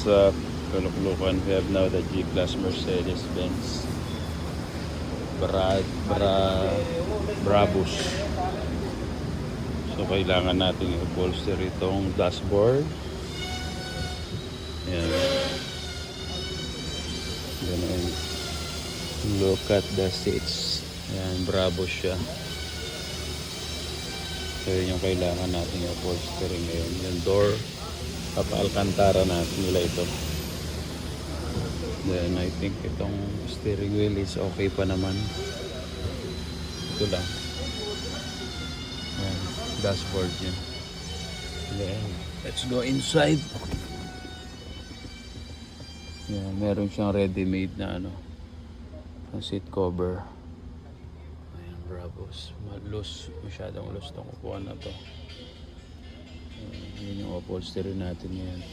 Sa Kaluklukan, we have now the G-Class Mercedes-Benz Brabus. So kailangan natin i-upholster itong dashboard. Ayan. Ganun. Look at the seats. Ayan, Brabus siya. So yun yung kailangan natin i-upholstering ngayon. Yung door, papa-alcantara natin nila ito. Then I think itong steering wheel is okay pa naman. Ito lang. Ayan, dashboard niya. Then, let's go inside. Ayan, meron siyang ready-made na seat cover. Ayan, Brabus. Masyadong loose tong upuan na to. Yun yung upholstery natin ngayon.